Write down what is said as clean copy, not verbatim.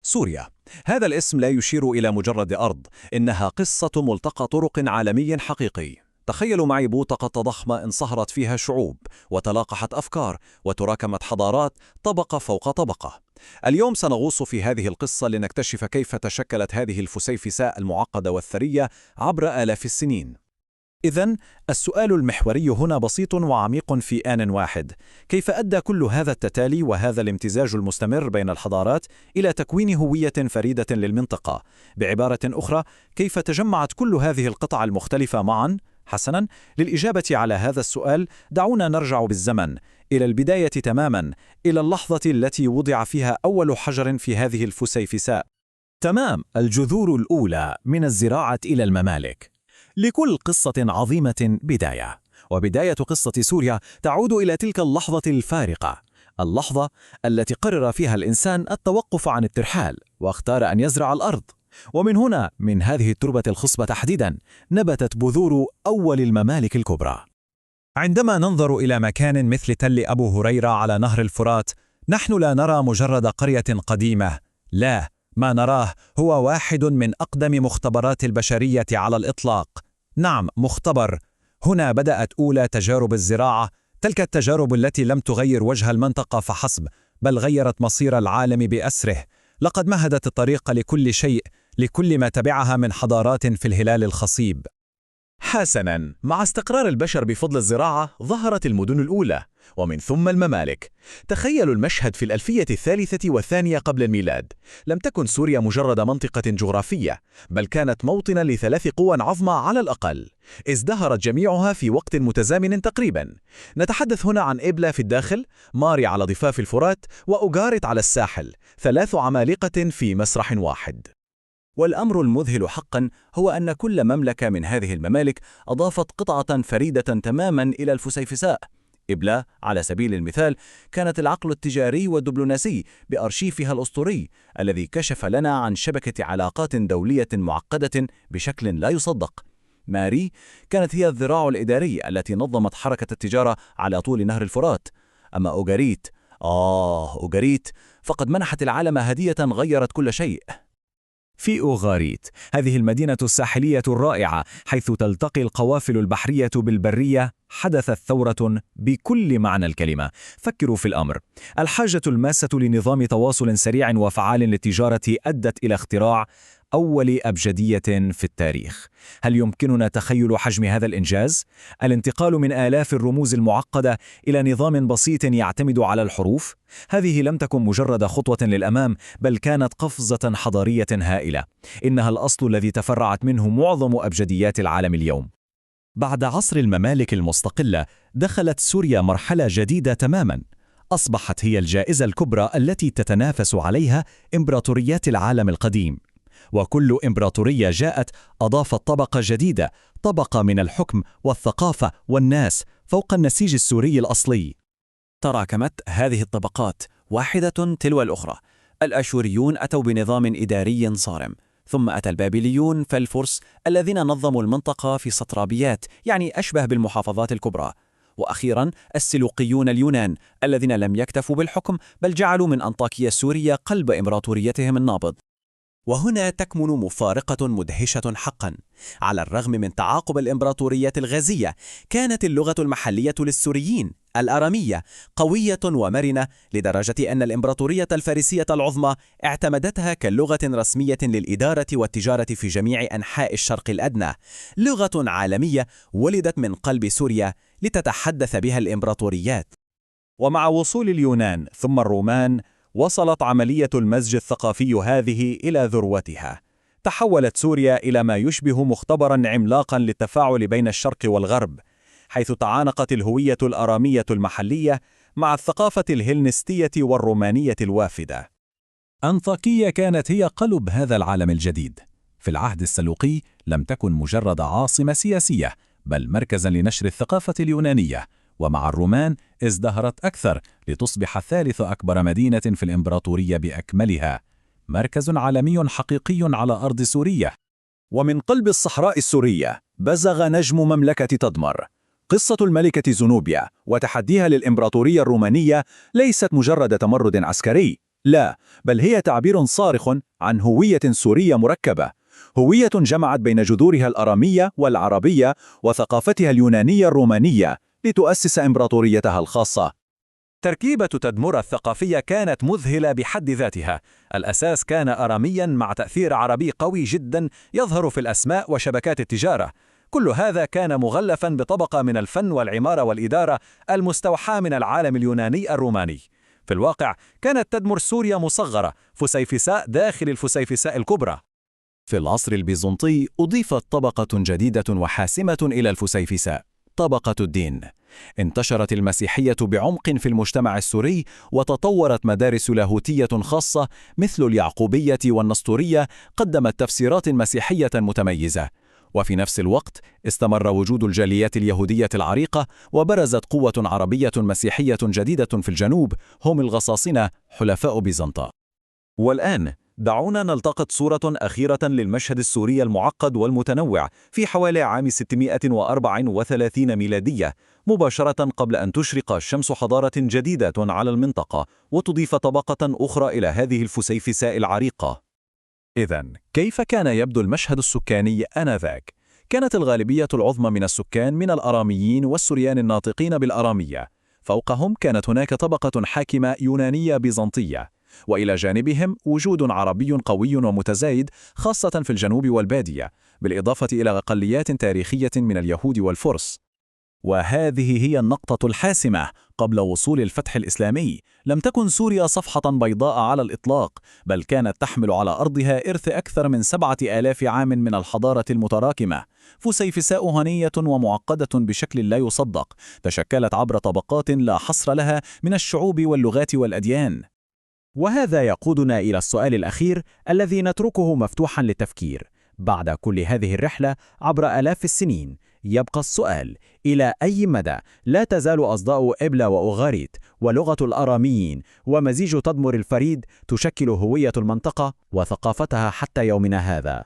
سوريا. هذا الاسم لا يشير إلى مجرد أرض، إنها قصة ملتقى طرق عالمي حقيقي. تخيلوا معي بوتقة ضخمة انصهرت فيها شعوب، وتلاقحت أفكار، وتراكمت حضارات طبقة فوق طبقة. اليوم سنغوص في هذه القصة لنكتشف كيف تشكلت هذه الفسيفساء المعقدة والثرية عبر آلاف السنين. إذن السؤال المحوري هنا بسيط وعميق في آن واحد: كيف أدى كل هذا التتالي وهذا الامتزاج المستمر بين الحضارات إلى تكوين هوية فريدة للمنطقة؟ بعبارة أخرى، كيف تجمعت كل هذه القطع المختلفة معا؟ حسناً، للإجابة على هذا السؤال دعونا نرجع بالزمن إلى البداية تماماً، إلى اللحظة التي وضع فيها أول حجر في هذه الفسيفساء. تمام، الجذور الأولى من الزراعة إلى الممالك. لكل قصة عظيمة بداية، وبداية قصة سوريا تعود إلى تلك اللحظة الفارقة، اللحظة التي قرر فيها الإنسان التوقف عن الترحال واختار أن يزرع الأرض. ومن هنا، من هذه التربة الخصبة تحديداً، نبتت بذور أول الممالك الكبرى. عندما ننظر إلى مكان مثل تل أبو هريرة على نهر الفرات، نحن لا نرى مجرد قرية قديمة، لا، ما نراه هو واحد من أقدم مختبرات البشرية على الإطلاق. نعم، مختبر. هنا بدأت أولى تجارب الزراعة، تلك التجارب التي لم تغير وجه المنطقة فحسب، بل غيرت مصير العالم بأسره. لقد مهدت الطريق لكل شيء، لكل ما تبعها من حضارات في الهلال الخصيب. حسناً، مع استقرار البشر بفضل الزراعة ظهرت المدن الأولى، ومن ثم الممالك. تخيلوا المشهد في الألفية الثالثة والثانية قبل الميلاد. لم تكن سوريا مجرد منطقة جغرافية، بل كانت موطناً لثلاث قوى عظمى على الأقل، ازدهرت جميعها في وقت متزامن تقريباً. نتحدث هنا عن إبلا في الداخل، ماري على ضفاف الفرات، وأوغارت على الساحل، ثلاث عمالقة في مسرح واحد. والأمر المذهل حقاً هو أن كل مملكة من هذه الممالك أضافت قطعة فريدة تماماً إلى الفسيفساء. إبلا على سبيل المثال كانت العقل التجاري والدبلوماسي بأرشيفها الأسطوري، الذي كشف لنا عن شبكة علاقات دولية معقدة بشكل لا يصدق. ماري كانت هي الذراع الإداري التي نظمت حركة التجارة على طول نهر الفرات. أما أوغاريت فقد منحت العالم هدية غيرت كل شيء. في أوغاريت، هذه المدينة الساحلية الرائعة حيث تلتقي القوافل البحرية بالبرية، حدثت ثورة بكل معنى الكلمة. فكروا في الأمر: الحاجة الماسة لنظام تواصل سريع وفعال للتجارة أدت إلى اختراع أول أبجدية في التاريخ. هل يمكننا تخيل حجم هذا الإنجاز؟ الانتقال من آلاف الرموز المعقدة إلى نظام بسيط يعتمد على الحروف. هذه لم تكن مجرد خطوة للأمام، بل كانت قفزة حضارية هائلة. إنها الأصل الذي تفرعت منه معظم أبجديات العالم اليوم. بعد عصر الممالك المستقلة، دخلت سوريا مرحلة جديدة تماماً. أصبحت هي الجائزة الكبرى التي تتنافس عليها إمبراطوريات العالم القديم. وكل إمبراطورية جاءت أضافت طبقة جديدة، طبقة من الحكم والثقافة والناس فوق النسيج السوري الأصلي. تراكمت هذه الطبقات واحدة تلو الأخرى. الأشوريون أتوا بنظام إداري صارم، ثم أتى البابليون فالفرس الذين نظموا المنطقة في سطرابيات، يعني أشبه بالمحافظات الكبرى. وأخيراً السلوقيون اليونان الذين لم يكتفوا بالحكم، بل جعلوا من أنطاكية السورية قلب إمبراطوريتهم النابض. وهنا تكمن مفارقة مدهشة حقا. على الرغم من تعاقب الإمبراطوريات الغازية، كانت اللغة المحلية للسوريين الأرامية قوية ومرنة، لدرجة أن الإمبراطورية الفارسية العظمى اعتمدتها كلغة رسمية للإدارة والتجارة في جميع أنحاء الشرق الأدنى. لغة عالمية ولدت من قلب سوريا لتتحدث بها الإمبراطوريات. ومع وصول اليونان ثم الرومان، وصلت عملية المزج الثقافي هذه إلى ذروتها. تحولت سوريا إلى ما يشبه مختبراً عملاقاً للتفاعل بين الشرق والغرب، حيث تعانقت الهوية الأرامية المحلية مع الثقافة الهلنستية والرومانية الوافدة. أنطاكية كانت هي قلب هذا العالم الجديد. في العهد السلوقي لم تكن مجرد عاصمة سياسية، بل مركزاً لنشر الثقافة اليونانية. ومع الرومان ازدهرت أكثر لتصبح ثالث أكبر مدينة في الإمبراطورية بأكملها، مركز عالمي حقيقي على أرض سوريا. ومن قلب الصحراء السورية بزغ نجم مملكة تدمر. قصة الملكة زنوبيا وتحديها للإمبراطورية الرومانية ليست مجرد تمرد عسكري، لا، بل هي تعبير صارخ عن هوية سورية مركبة، هوية جمعت بين جذورها الأرامية والعربية وثقافتها اليونانية الرومانية لتؤسس إمبراطوريتها الخاصة. تركيبة تدمر الثقافية كانت مذهلة بحد ذاتها. الأساس كان أراميا مع تأثير عربي قوي جدا يظهر في الأسماء وشبكات التجارة. كل هذا كان مغلفا بطبقة من الفن والعمارة والإدارة المستوحاة من العالم اليوناني الروماني. في الواقع كانت تدمر سوريا مصغرة، فسيفساء داخل الفسيفساء الكبرى. في العصر البيزنطي أضيفت طبقة جديدة وحاسمة إلى الفسيفساء، طبقة الدين. انتشرت المسيحية بعمق في المجتمع السوري، وتطورت مدارس لاهوتية خاصة مثل اليعقوبية والنسطورية قدمت تفسيرات مسيحية متميزة. وفي نفس الوقت استمر وجود الجاليات اليهودية العريقة، وبرزت قوة عربية مسيحية جديدة في الجنوب هم الغساصنة حلفاء بيزنطة. والآن دعونا نلتقط صورة أخيرة للمشهد السوري المعقد والمتنوع في حوالي عام 634 ميلادية، مباشرة قبل أن تشرق شمس حضارة جديدة على المنطقة وتضيف طبقة أخرى إلى هذه الفسيفساء العريقة. إذن كيف كان يبدو المشهد السكاني آنذاك؟ كانت الغالبية العظمى من السكان من الأراميين والسوريان الناطقين بالأرامية. فوقهم كانت هناك طبقة حاكمة يونانية بيزنطية، وإلى جانبهم وجود عربي قوي ومتزايد خاصة في الجنوب والبادية، بالإضافة إلى أقليات تاريخية من اليهود والفرس. وهذه هي النقطة الحاسمة. قبل وصول الفتح الإسلامي لم تكن سوريا صفحة بيضاء على الإطلاق، بل كانت تحمل على أرضها إرث أكثر من 7000 عام من الحضارة المتراكمة. فسيفساء غنية ومعقدة بشكل لا يصدق، تشكلت عبر طبقات لا حصر لها من الشعوب واللغات والأديان. وهذا يقودنا إلى السؤال الأخير الذي نتركه مفتوحا للتفكير. بعد كل هذه الرحلة عبر آلاف السنين، يبقى السؤال: إلى أي مدى لا تزال أصداء إبلا وأوغاريت ولغة الأراميين ومزيج تدمر الفريد تشكل هوية المنطقة وثقافتها حتى يومنا هذا؟